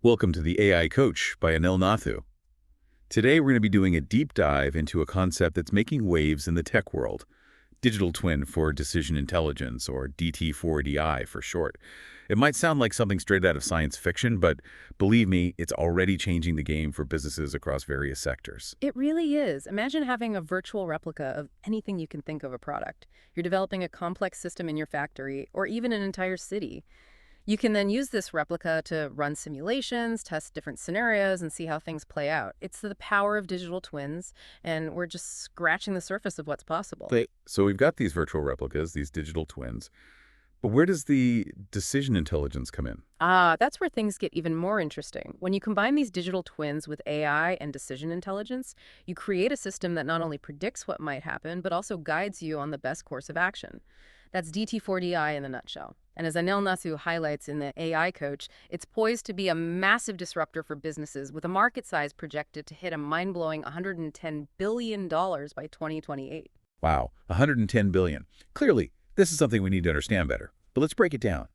Welcome to the AI Coach by Anil Nathu. Today we're going to be doing a deep dive into a concept that's making waves in the tech world, digital twin for decision intelligence, or DT4DI for short. It might sound like something straight out of science fiction, but believe me, it's already changing the game for businesses across various sectors. It really is. Imagine having a virtual replica of anything you can think of a product. You're developing a complex system in your factory or even an entire city. You can then use this replica to run simulations, test different scenarios, and see how things play out. It's the power of digital twins, and we're just scratching the surface of what's possible. So we've got these virtual replicas, these digital twins, but where does the decision intelligence come in? That's where things get even more interesting. When you combine these digital twins with AI and decision intelligence, you create a system that not only predicts what might happen, but also guides you on the best course of action. That's DT4DI in a nutshell. And as Anil Nathu highlights in the AI Coach, it's poised to be a massive disruptor for businesses with a market size projected to hit a mind-blowing $110 billion by 2028. Wow, 110 billion. Clearly, this is something we need to understand better, but let's break it down.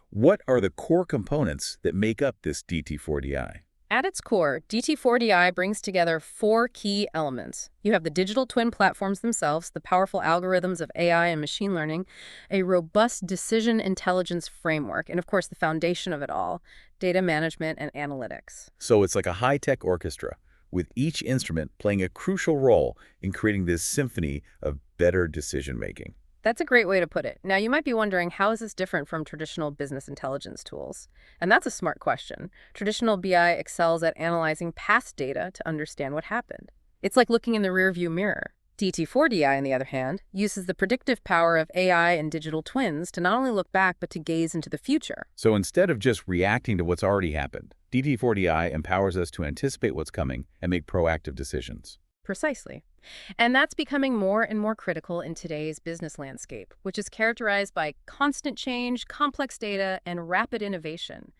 What are the core components that make up this DT4DI? At its core, DT4DI brings together four key elements. You have the digital twin platforms themselves, the powerful algorithms of AI and machine learning, a robust decision intelligence framework, and of course the foundation of it all, data management and analytics. So it's like a high-tech orchestra, with each instrument playing a crucial role in creating this symphony of better decision-making. That's a great way to put it. Now, you might be wondering, how is this different from traditional business intelligence tools? And that's a smart question. Traditional BI excels at analyzing past data to understand what happened. It's like looking in the rearview mirror. DT4DI, on the other hand, uses the predictive power of AI and digital twins to not only look back, but to gaze into the future. So instead of just reacting to what's already happened, DT4DI empowers us to anticipate what's coming and make proactive decisions. Precisely. And that's becoming more and more critical in today's business landscape, which is characterized by constant change, complex data, and rapid innovation.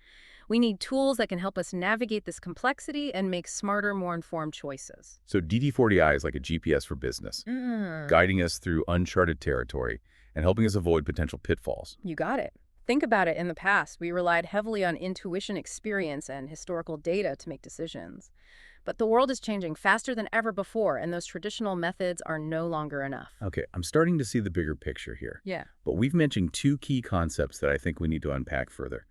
We need tools that can help us navigate this complexity and make smarter, more informed choices. So DT4DI is like a GPS for business, guiding us through uncharted territory and helping us avoid potential pitfalls. You got it. Think about it. In the past, we relied heavily on intuition, experience, and historical data to make decisions. But the world is changing faster than ever before, and those traditional methods are no longer enough. Okay, I'm starting to see the bigger picture here. Yeah. But we've mentioned two key concepts that I think we need to unpack further: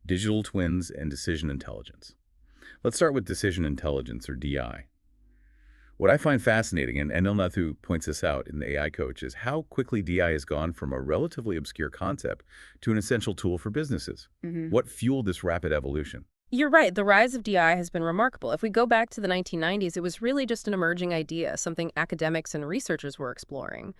digital twins and decision intelligence. Let's start with decision intelligence, or DI. What I find fascinating, and Anil Nathu points this out in the AI Coach, is how quickly DI has gone from a relatively obscure concept to an essential tool for businesses. What fueled this rapid evolution? You're right. The rise of DI has been remarkable. If we go back to the 1990s, it was really just an emerging idea, something academics and researchers were exploring.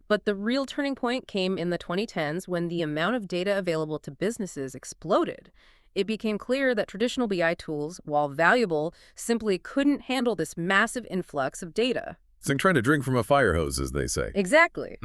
But the real turning point came in the 2010s when the amount of data available to businesses exploded. It became clear that traditional BI tools, while valuable, simply couldn't handle this massive influx of data. It's like trying to drink from a fire hose, as they say. Exactly.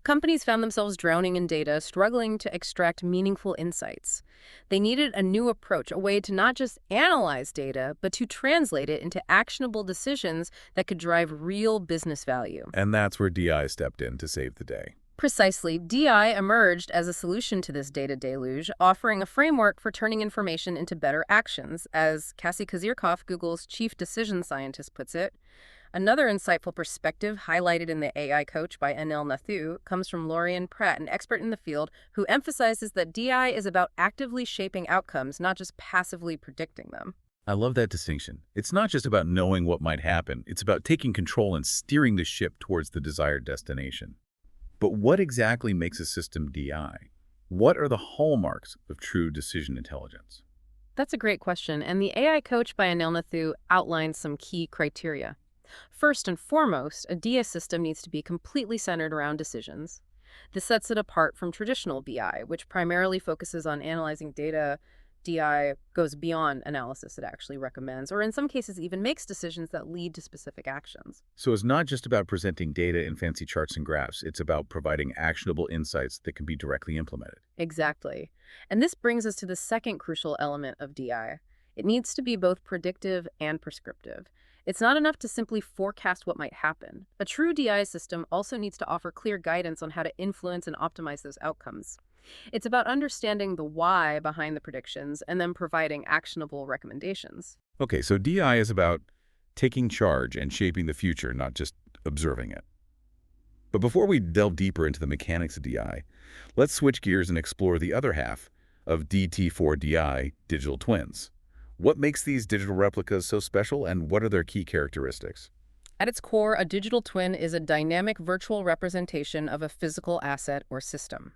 Companies found themselves drowning in data, struggling to extract meaningful insights. They needed a new approach, a way to not just analyze data, but to translate it into actionable decisions that could drive real business value. And that's where DI stepped in to save the day. Precisely, DI emerged as a solution to this data deluge, offering a framework for turning information into better actions, as Cassie Kozyrkov, Google's chief decision scientist, puts it. Another insightful perspective highlighted in the AI Coach by Anil Nathu comes from Lorian Pratt, an expert in the field, who emphasizes that DI is about actively shaping outcomes, not just passively predicting them. I love that distinction. It's not just about knowing what might happen. It's about taking control and steering the ship towards the desired destination. But what exactly makes a system DI? What are the hallmarks of true decision intelligence? That's a great question, and the AI Coach by Anil Nathu outlines some key criteria. First and foremost, a DI system needs to be completely centered around decisions. This sets it apart from traditional BI, which primarily focuses on analyzing data. DI goes beyond analysis; it actually recommends, or in some cases even makes decisions that lead to specific actions. So it's not just about presenting data in fancy charts and graphs. It's about providing actionable insights that can be directly implemented. Exactly. And this brings us to the second crucial element of DI. It needs to be both predictive and prescriptive. It's not enough to simply forecast what might happen. A true DI system also needs to offer clear guidance on how to influence and optimize those outcomes. It's about understanding the why behind the predictions and then providing actionable recommendations. Okay, so DI is about taking charge and shaping the future, not just observing it. But before we delve deeper into the mechanics of DI, let's switch gears and explore the other half of DT4DI, digital twins. What makes these digital replicas so special, and what are their key characteristics? At its core, a digital twin is a dynamic virtual representation of a physical asset or system.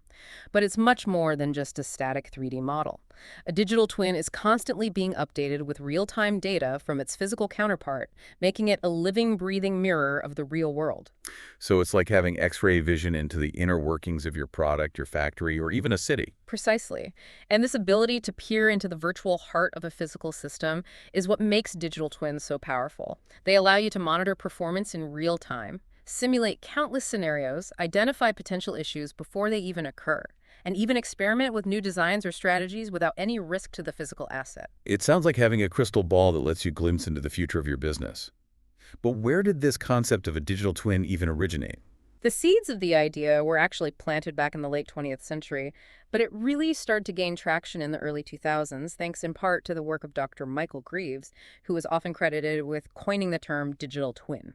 But it's much more than just a static 3D model. A digital twin is constantly being updated with real-time data from its physical counterpart, making it a living, breathing mirror of the real world. So it's like having X-ray vision into the inner workings of your product, your factory, or even a city. Precisely. And this ability to peer into the virtual heart of a physical system is what makes digital twins so powerful. They allow you to monitor performance in real time, simulate countless scenarios, identify potential issues before they even occur, and even experiment with new designs or strategies without any risk to the physical asset. It sounds like having a crystal ball that lets you glimpse into the future of your business. But where did this concept of a digital twin even originate? The seeds of the idea were actually planted back in the late 20th century, but it really started to gain traction in the early 2000s, thanks in part to the work of Dr. Michael Greaves, who is often credited with coining the term digital twin.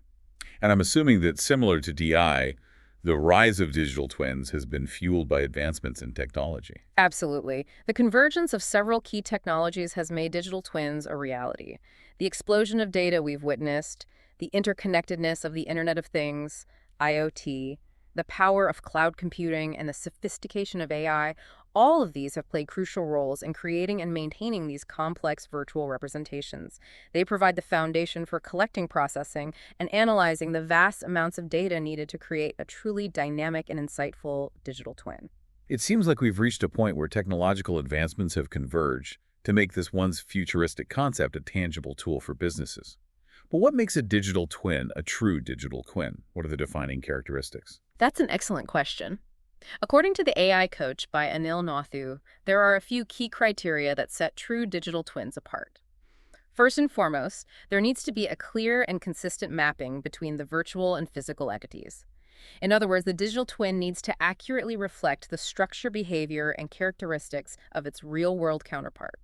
And I'm assuming that similar to DI, the rise of digital twins has been fueled by advancements in technology. Absolutely. The convergence of several key technologies has made digital twins a reality. The explosion of data we've witnessed, the interconnectedness of the Internet of Things, IoT, the power of cloud computing, and the sophistication of AI, all of these have played crucial roles in creating and maintaining these complex virtual representations. They provide the foundation for collecting, processing, and analyzing the vast amounts of data needed to create a truly dynamic and insightful digital twin. It seems like we've reached a point where technological advancements have converged to make this once futuristic concept a tangible tool for businesses. But what makes a digital twin a true digital twin? What are the defining characteristics? That's an excellent question. According to the AI Coach by Anil Nathu, there are a few key criteria that set true digital twins apart. First and foremost, there needs to be a clear and consistent mapping between the virtual and physical entities. In other words, the digital twin needs to accurately reflect the structure, behavior, and characteristics of its real-world counterpart.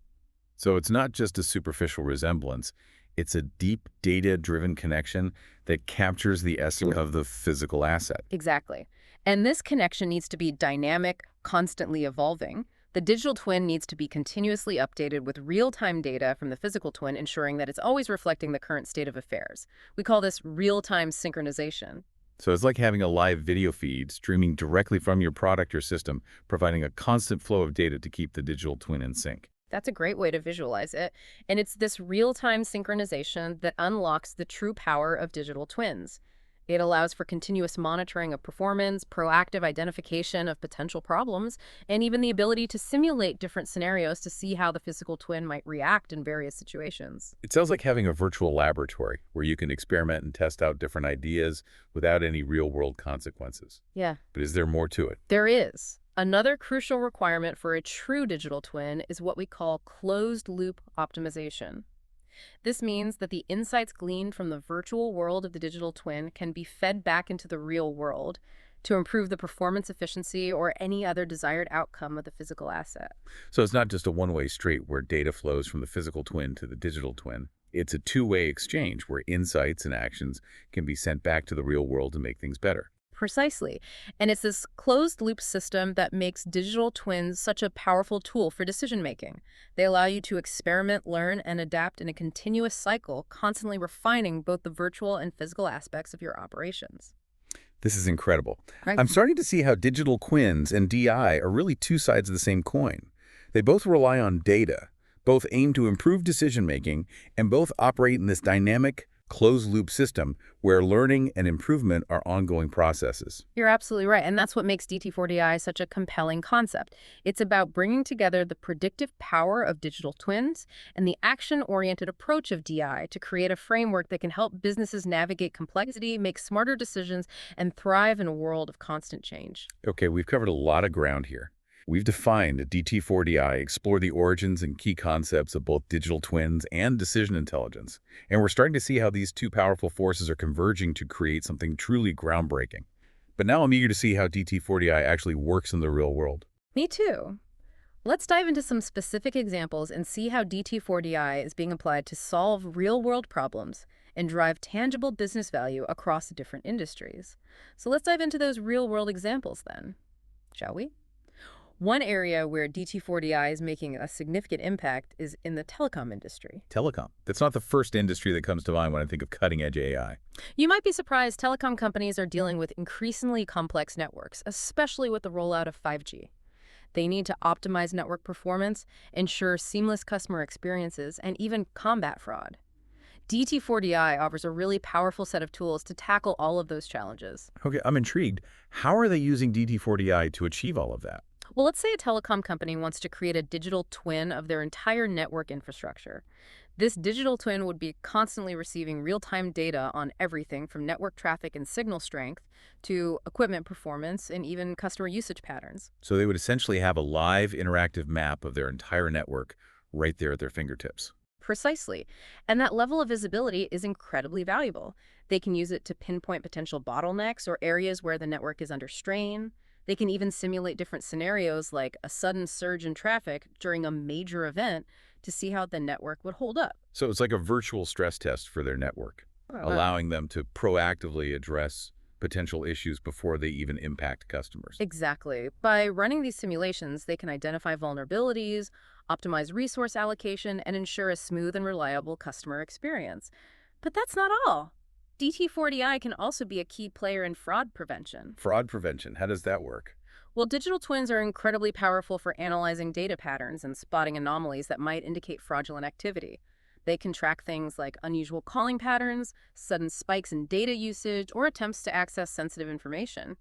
So it's not just a superficial resemblance, it's a deep data-driven connection that captures the essence of the physical asset. Exactly. And this connection needs to be dynamic, constantly evolving. The digital twin needs to be continuously updated with real-time data from the physical twin, ensuring that it's always reflecting the current state of affairs. We call this real-time synchronization. So it's like having a live video feed streaming directly from your product or system, providing a constant flow of data to keep the digital twin in sync. That's a great way to visualize it. And it's this real-time synchronization that unlocks the true power of digital twins. It allows for continuous monitoring of performance, proactive identification of potential problems, and even the ability to simulate different scenarios to see how the physical twin might react in various situations. It sounds like having a virtual laboratory where you can experiment and test out different ideas without any real-world consequences. Yeah, But is there more to it? there is. Another crucial requirement for a true digital twin is what we call closed-loop optimization. This means that the insights gleaned from the virtual world of the digital twin can be fed back into the real world to improve the performance efficiency or any other desired outcome of the physical asset. So it's not just a one-way street where data flows from the physical twin to the digital twin. It's a two-way exchange where insights and actions can be sent back to the real world to make things better. Precisely. And it's this closed-loop system that makes digital twins such a powerful tool for decision-making. They allow you to experiment, learn, and adapt in a continuous cycle, constantly refining both the virtual and physical aspects of your operations. This is incredible. Right. I'm starting to see how digital twins and DI are really two sides of the same coin. They both rely on data, both aim to improve decision-making, and both operate in this dynamic, closed-loop system where learning and improvement are ongoing processes. You're absolutely right, and that's what makes DT4DI such a compelling concept. It's about bringing together the predictive power of digital twins and the action-oriented approach of DI to create a framework that can help businesses navigate complexity, make smarter decisions, and thrive in a world of constant change. Okay, we've covered a lot of ground here. We've defined DT4DI, explored the origins and key concepts of both digital twins and decision intelligence, and we're starting to see how these two powerful forces are converging to create something truly groundbreaking. But now I'm eager to see how DT4DI actually works in the real world. Me too. Let's dive into some specific examples and see how DT4DI is being applied to solve real-world problems and drive tangible business value across different industries. So let's dive into those real-world examples then, shall we? One area where DT4DI is making a significant impact is in the telecom industry. Telecom. That's not the first industry that comes to mind when I think of cutting-edge AI. You might be surprised telecom companies are dealing with increasingly complex networks, especially with the rollout of 5G. They need to optimize network performance, ensure seamless customer experiences, and even combat fraud. DT4DI offers a really powerful set of tools to tackle all of those challenges. Okay, I'm intrigued. How are they using DT4DI to achieve all of that? Well, let's say a telecom company wants to create a digital twin of their entire network infrastructure. This digital twin would be constantly receiving real-time data on everything from network traffic and signal strength to equipment performance and even customer usage patterns. So they would essentially have a live interactive map of their entire network right there at their fingertips. Precisely. And that level of visibility is incredibly valuable. They can use it to pinpoint potential bottlenecks or areas where the network is under strain. They can even simulate different scenarios like a sudden surge in traffic during a major event to see how the network would hold up. So it's like a virtual stress test for their network, allowing them to proactively address potential issues before they even impact customers. Exactly. By running these simulations, they can identify vulnerabilities, optimize resource allocation, and ensure a smooth and reliable customer experience. But that's not all. DT4DI can also be a key player in fraud prevention. Fraud prevention, how does that work? Well, digital twins are incredibly powerful for analyzing data patterns and spotting anomalies that might indicate fraudulent activity. They can track things like unusual calling patterns, sudden spikes in data usage, or attempts to access sensitive information.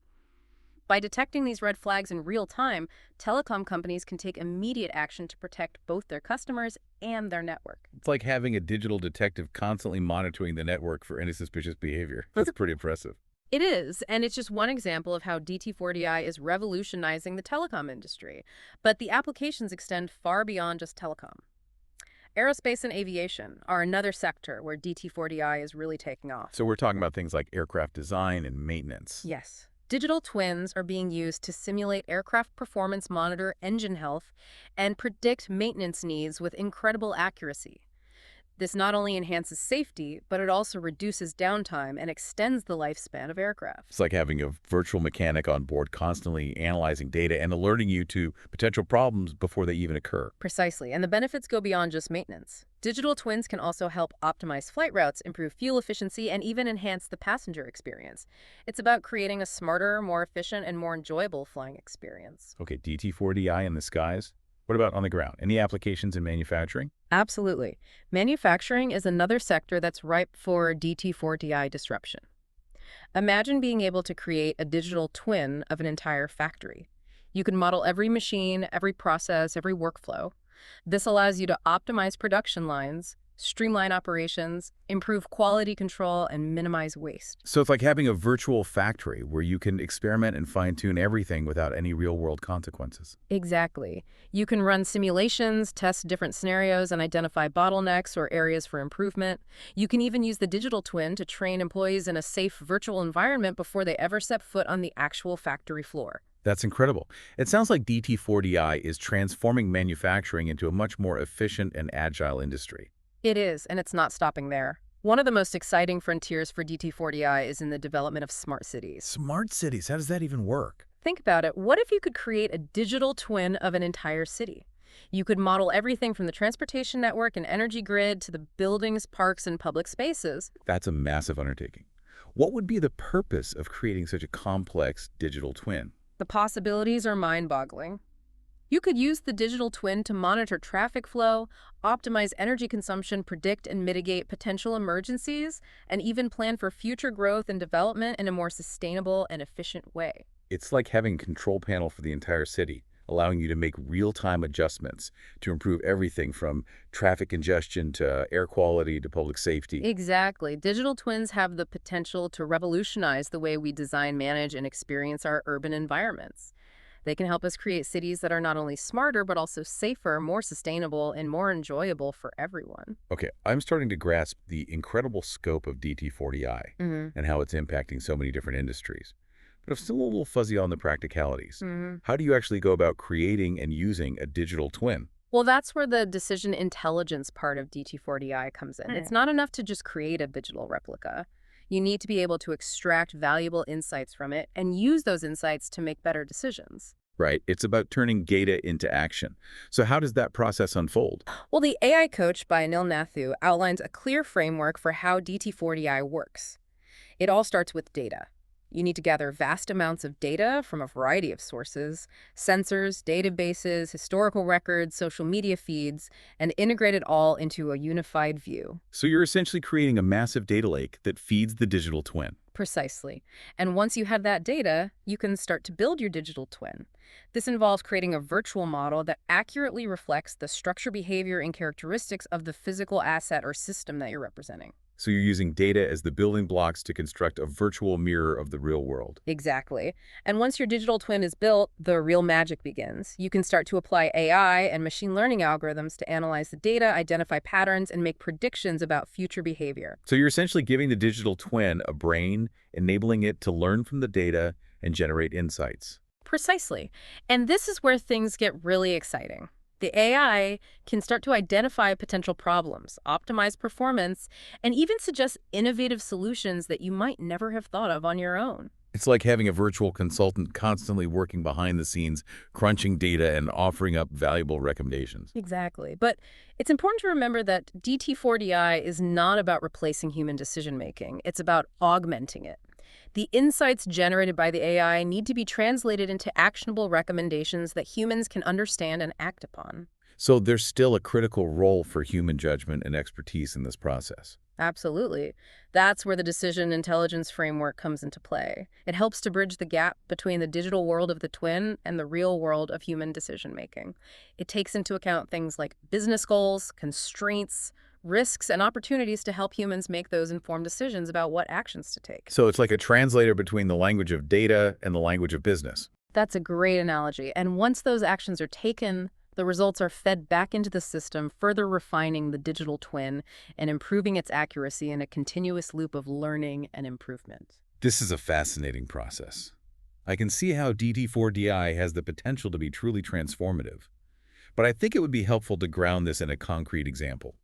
By detecting these red flags in real time, telecom companies can take immediate action to protect both their customers and their network. It's like having a digital detective constantly monitoring the network for any suspicious behavior. That's pretty impressive. It is, and it's just one example of how DT4DI is revolutionizing the telecom industry. But the applications extend far beyond just telecom. Aerospace and aviation are another sector where DT4DI is really taking off. So we're talking about things like aircraft design and maintenance. Yes. Digital twins are being used to simulate aircraft performance, monitor engine health, and predict maintenance needs with incredible accuracy. This not only enhances safety, but it also reduces downtime and extends the lifespan of aircraft. It's like having a virtual mechanic on board constantly analyzing data and alerting you to potential problems before they even occur. Precisely, and the benefits go beyond just maintenance. Digital twins can also help optimize flight routes, improve fuel efficiency, and even enhance the passenger experience. It's about creating a smarter, more efficient, and more enjoyable flying experience. Okay, DT4DI in the skies. What about on the ground? Any applications in manufacturing? Absolutely. Manufacturing is another sector that's ripe for DT4DI disruption. Imagine being able to create a digital twin of an entire factory. You can model every machine, every process, every workflow. This allows you to optimize production lines, streamline operations, improve quality control, and minimize waste. So it's like having a virtual factory where you can experiment and fine-tune everything without any real-world consequences. Exactly. You can run simulations, test different scenarios, and identify bottlenecks or areas for improvement. You can even use the digital twin to train employees in a safe virtual environment before they ever step foot on the actual factory floor. That's incredible. It sounds like DT4DI is transforming manufacturing into a much more efficient and agile industry. It is, and it's not stopping there. One of the most exciting frontiers for DT4DI is in the development of smart cities. Smart cities, how does that even work? Think about it. What if you could create a digital twin of an entire city? You could model everything from the transportation network and energy grid to the buildings, parks, and public spaces. That's a massive undertaking. What would be the purpose of creating such a complex digital twin? The possibilities are mind-boggling. You could use the digital twin to monitor traffic flow, optimize energy consumption, predict and mitigate potential emergencies, and even plan for future growth and development in a more sustainable and efficient way. It's like having a control panel for the entire city, allowing you to make real-time adjustments to improve everything from traffic congestion to air quality to public safety. Exactly. Digital twins have the potential to revolutionize the way we design, manage, and experience our urban environments. They can help us create cities that are not only smarter, but also safer, more sustainable, and more enjoyable for everyone. Okay, I'm starting to grasp the incredible scope of DT4DI and how it's impacting so many different industries. but I'm still a little fuzzy on the practicalities. Mhm. How do you actually go about creating and using a digital twin? Well, that's where the decision intelligence part of DT4DI comes in. It's not enough to just create a digital replica. You need to be able to extract valuable insights from it and use those insights to make better decisions. Right, it's about turning data into action. So how does that process unfold? Well, the AI Coach by Anil Nathu outlines a clear framework for how DT4DI works. It all starts with data. You need to gather vast amounts of data from a variety of sources, sensors, databases, historical records, social media feeds, and integrate it all into a unified view. So you're essentially creating a massive data lake that feeds the digital twin. Precisely. And once you have that data, you can start to build your digital twin. This involves creating a virtual model that accurately reflects the structure, behavior, and characteristics of the physical asset or system that you're representing. So you're using data as the building blocks to construct a virtual mirror of the real world. Exactly. And once your digital twin is built, the real magic begins. You can start to apply AI and machine learning algorithms to analyze the data, identify patterns, and make predictions about future behavior. So you're essentially giving the digital twin a brain, enabling it to learn from the data and generate insights. Precisely. And this is where things get really exciting. The AI can start to identify potential problems, optimize performance, and even suggest innovative solutions that you might never have thought of on your own. It's like having a virtual consultant constantly working behind the scenes, crunching data and offering up valuable recommendations. Exactly. But it's important to remember that DT4DI is not about replacing human decision-making. It's about augmenting it. The insights generated by the AI need to be translated into actionable recommendations that humans can understand and act upon. So there's still a critical role for human judgment and expertise in this process. Absolutely. That's where the decision intelligence framework comes into play. It helps to bridge the gap between the digital world of the twin and the real world of human decision-making. It takes into account things like business goals, constraints, risks, and opportunities to help humans make those informed decisions about what actions to take. So it's like a translator between the language of data and the language of business. That's a great analogy. And once those actions are taken, the results are fed back into the system, further refining the digital twin and improving its accuracy in a continuous loop of learning and improvement. This is a fascinating process. I can see how DT4DI has the potential to be truly transformative. But I think it would be helpful to ground this in a concrete example.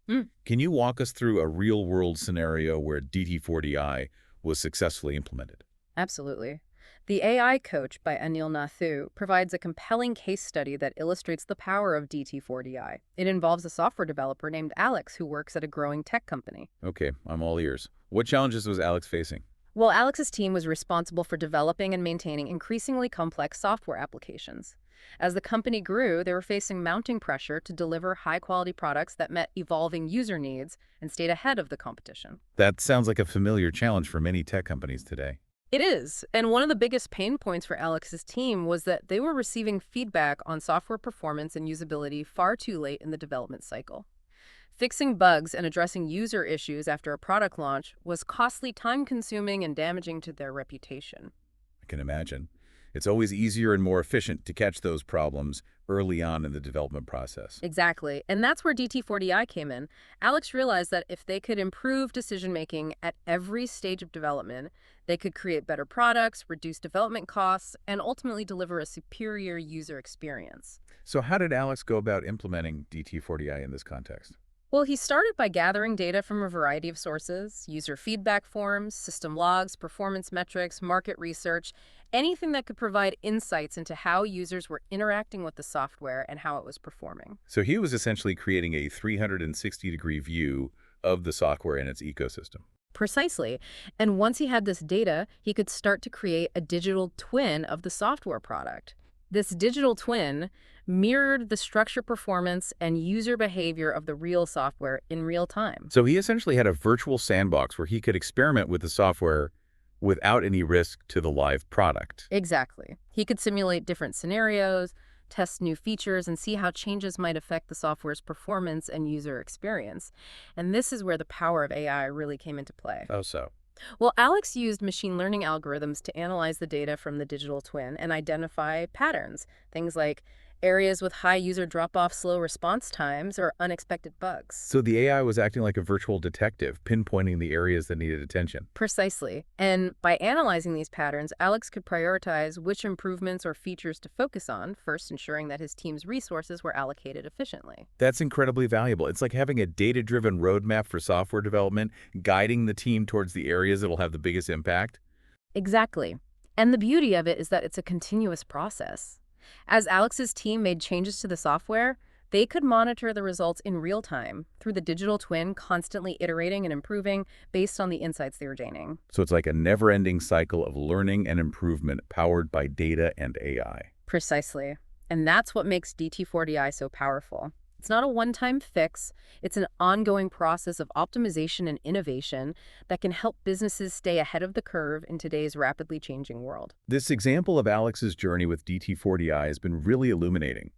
Can you walk us through a real-world scenario where DT4DI was successfully implemented? Absolutely. The AI Coach by Anil Nathu provides a compelling case study that illustrates the power of DT4DI. It involves a software developer named Alex who works at a growing tech company. Okay, I'm all ears. What challenges was Alex facing? Well, Alex's team was responsible for developing and maintaining increasingly complex software applications. As the company grew, they were facing mounting pressure to deliver high-quality products that met evolving user needs and stayed ahead of the competition. That sounds like a familiar challenge for many tech companies today. It is, and one of the biggest pain points for Alex's team was that they were receiving feedback on software performance and usability far too late in the development cycle. Fixing bugs and addressing user issues after a product launch was costly, time-consuming, and damaging to their reputation. I can imagine. It's always easier and more efficient to catch those problems early on in the development process. Exactly, and that's where DT4DI came in. Alex realized that if they could improve decision-making at every stage of development, they could create better products, reduce development costs, and ultimately deliver a superior user experience. So how did Alex go about implementing DT4DI in this context? Well, he started by gathering data from a variety of sources: user feedback forms, system logs, performance metrics, market research, anything that could provide insights into how users were interacting with the software and how it was performing. So he was essentially creating a 360-degree view of the software and its ecosystem. Precisely. And once he had this data, he could start to create a digital twin of the software product. This digital twin mirrored the structure, performance, and user behavior of the real software in real time. So he essentially had a virtual sandbox where he could experiment with the software without any risk to the live product. Exactly. He could simulate different scenarios, test new features, and see how changes might affect the software's performance and user experience. And this is where the power of AI really came into play. Oh, so. Well, Alex used machine learning algorithms to analyze the data from the digital twin and identify patterns, things like areas with high user drop-off, slow response times, or unexpected bugs. So the AI was acting like a virtual detective, pinpointing the areas that needed attention. Precisely. And by analyzing these patterns, Alex could prioritize which improvements or features to focus on, first ensuring that his team's resources were allocated efficiently. That's incredibly valuable. It's like having a data-driven roadmap for software development, guiding the team towards the areas that will have the biggest impact. Exactly. And the beauty of it is that it's a continuous process. As Alex's team made changes to the software, they could monitor the results in real time through the digital twin, constantly iterating and improving based on the insights they were gaining. So it's like a never-ending cycle of learning and improvement powered by data and AI. Precisely. And that's what makes DT4DI so powerful. It's not a one-time fix. It's an ongoing process of optimization and innovation that can help businesses stay ahead of the curve in today's rapidly changing world. This example of Alex's journey with DT4DI has been really illuminating.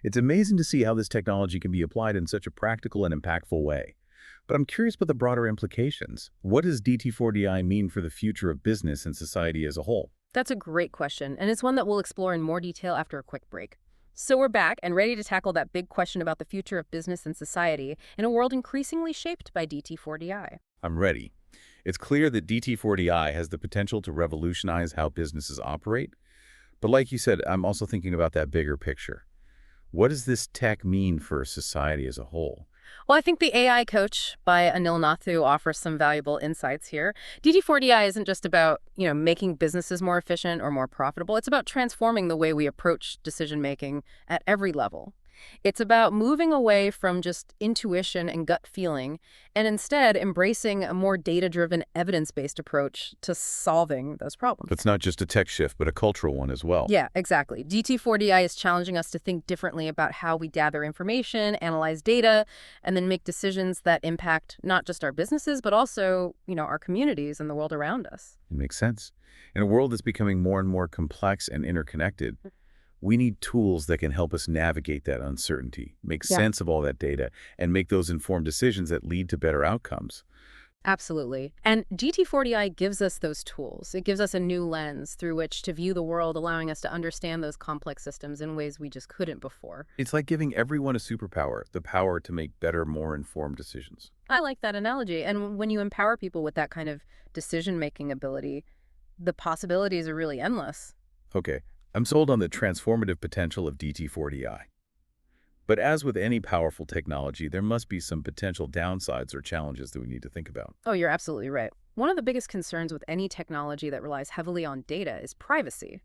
It's amazing to see how this technology can be applied in such a practical and impactful way. But I'm curious about the broader implications. What does DT4DI mean for the future of business and society as a whole? That's a great question, and it's one that we'll explore in more detail after a quick break. So we're back and ready to tackle that big question about the future of business and society in a world increasingly shaped by DT4DI. I'm ready. It's clear that DT4DI has the potential to revolutionize how businesses operate. But like you said, I'm also thinking about that bigger picture. What does this tech mean for society as a whole? Well, I think the AI Coach by Anil Nathu offers some valuable insights here. DT4DI isn't just about, making businesses more efficient or more profitable. It's about transforming the way we approach decision-making at every level. It's about moving away from just intuition and gut feeling and instead embracing a more data-driven, evidence-based approach to solving those problems. It's not just a tech shift, but a cultural one as well. Yeah, exactly. DT4DI is challenging us to think differently about how we gather information, analyze data, and then make decisions that impact not just our businesses, but also, our communities and the world around us. It makes sense. In a world that's becoming more and more complex and interconnected, we need tools that can help us navigate that uncertainty, make sense of all that data, and make those informed decisions that lead to better outcomes. Absolutely. And DT4DI gives us those tools. It gives us a new lens through which to view the world, allowing us to understand those complex systems in ways we just couldn't before. It's like giving everyone a superpower, the power to make better, more informed decisions. I like that analogy. And when you empower people with that kind of decision-making ability, the possibilities are really endless. Okay, I'm sold on the transformative potential of DT4DI. But as with any powerful technology, there must be some potential downsides or challenges that we need to think about. Oh, you're absolutely right. One of the biggest concerns with any technology that relies heavily on data is privacy.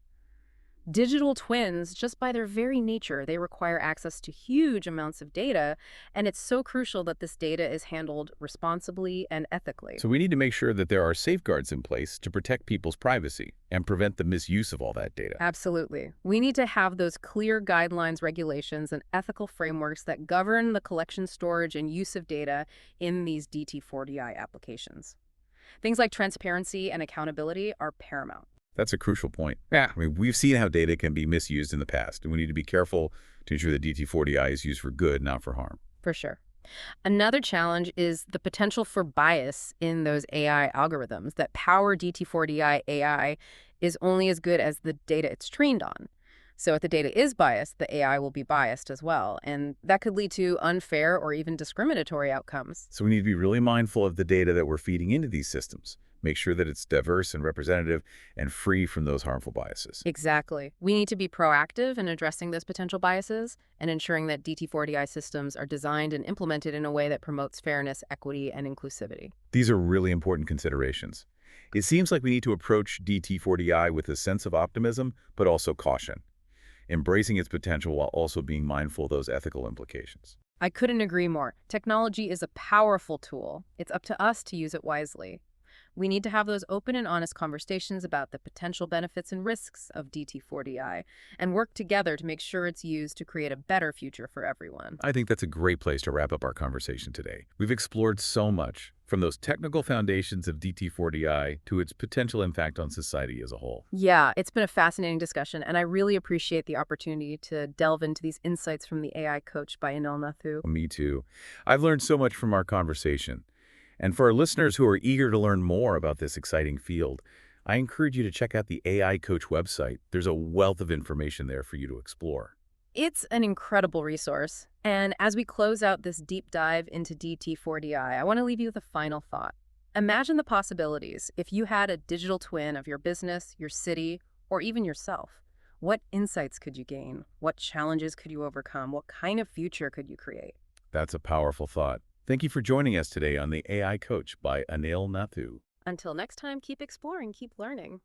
Digital twins, just by their very nature, they require access to huge amounts of data, and it's so crucial that this data is handled responsibly and ethically. So we need to make sure that there are safeguards in place to protect people's privacy and prevent the misuse of all that data. Absolutely. We need to have those clear guidelines, regulations, and ethical frameworks that govern the collection, storage, and use of data in these DT4DI applications. Things like transparency and accountability are paramount. That's a crucial point. Yeah. I mean, we've seen how data can be misused in the past, and we need to be careful to ensure that DT4DI is used for good, not for harm. For sure. Another challenge is the potential for bias in those AI algorithms. That power DT4DI AI is only as good as the data it's trained on. So if the data is biased, the AI will be biased as well, and that could lead to unfair or even discriminatory outcomes. So we need to be really mindful of the data that we're feeding into these systems. Make sure that it's diverse and representative and free from those harmful biases. Exactly. We need to be proactive in addressing those potential biases and ensuring that DT4DI systems are designed and implemented in a way that promotes fairness, equity, and inclusivity. These are really important considerations. It seems like we need to approach DT4DI with a sense of optimism, but also caution, embracing its potential while also being mindful of those ethical implications. I couldn't agree more. Technology is a powerful tool. It's up to us to use it wisely. We need to have those open and honest conversations about the potential benefits and risks of DT4DI and work together to make sure it's used to create a better future for everyone. I think that's a great place to wrap up our conversation today. We've explored so much, from those technical foundations of DT4DI to its potential impact on society as a whole. Yeah, it's been a fascinating discussion, and I really appreciate the opportunity to delve into these insights from the AI Coach by Anil Nathu. Me too. I've learned so much from our conversation. And for our listeners who are eager to learn more about this exciting field, I encourage you to check out the AI Coach website. There's a wealth of information there for you to explore. It's an incredible resource. And as we close out this deep dive into DT4DI, I want to leave you with a final thought. Imagine the possibilities if you had a digital twin of your business, your city, or even yourself. What insights could you gain? What challenges could you overcome? What kind of future could you create? That's a powerful thought. Thank you for joining us today on the AI Coach by Anil Nathu. Until next time, keep exploring, keep learning.